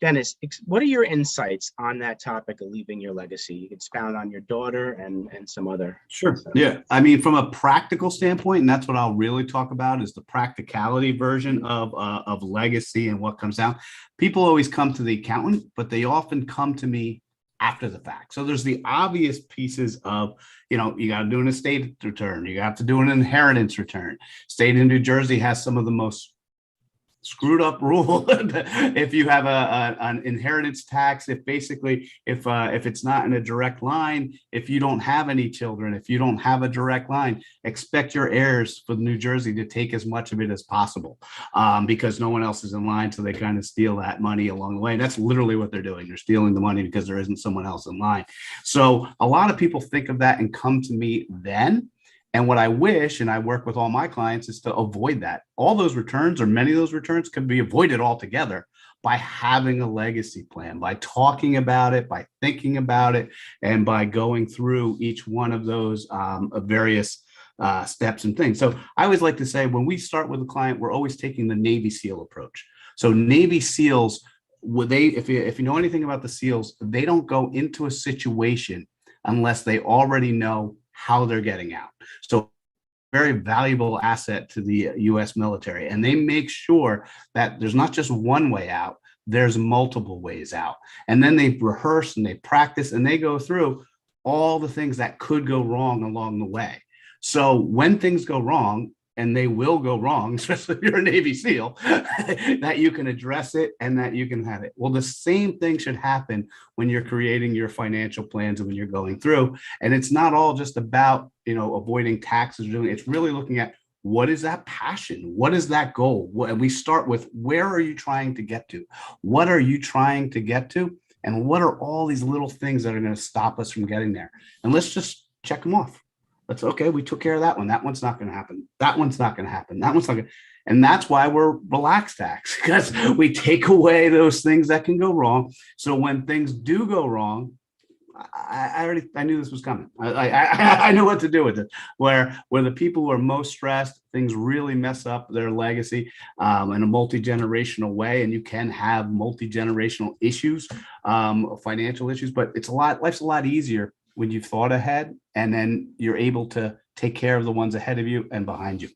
Dennis, what are your insights on that topic of leaving your legacy? You can expound on your daughter and some other Sure. stuff. Yeah. I mean, from a practical standpoint, and that's what I'll really talk about is the practicality version of legacy and what comes down. People always come to the accountant, but they often come to me after the fact. So there's the obvious pieces of, you got to do an estate return. You got to do an inheritance return. State in New Jersey has some of the most screwed up rule. If you have an inheritance tax, if it's not in a direct line, if you don't have any children, if you don't have a direct line, expect your heirs for New Jersey to take as much of it as possible, because no one else is in line, so they kind of steal that money along the way. And that's literally what they're doing. They're stealing the money because there isn't someone else in line. So a lot of people think of that and come to me then. And what I wish, and I work with all my clients, is to avoid that. All those returns, or many of those returns, can be avoided altogether by having a legacy plan, by talking about it, by thinking about it, and by going through each one of those various steps and things. So I always like to say, when we start with a client, we're always taking the Navy SEAL approach. So Navy SEALs, if you know anything about the SEALs, they don't go into a situation unless they already know how they're getting out. So very valuable asset to the US military. And they make sure that there's not just one way out, there's multiple ways out. And then they rehearse and they practice and they go through all the things that could go wrong along the way. So when things go wrong, and they will go wrong, especially if you're a Navy SEAL, that you can address it and that you can have it. Well, the same thing should happen when you're creating your financial plans and when you're going through. And it's not all just about, avoiding taxes. It's really looking at, what is that passion? What is that goal? And we start with, where are you trying to get to? What are you trying to get to? And what are all these little things that are going to stop us from getting there? And let's just check them off. That's okay. We took care of that one. That one's not going to happen. That one's not going to happen. That one's not going to. And that's why we're relaxed tax, because we take away those things that can go wrong. So when things do go wrong, I knew this was coming. I knew what to do with it. Where the people who are most stressed, things really mess up their legacy in a multi-generational way. And you can have multi-generational issues, financial issues, but life's a lot easier when you've thought ahead, and then you're able to take care of the ones ahead of you and behind you.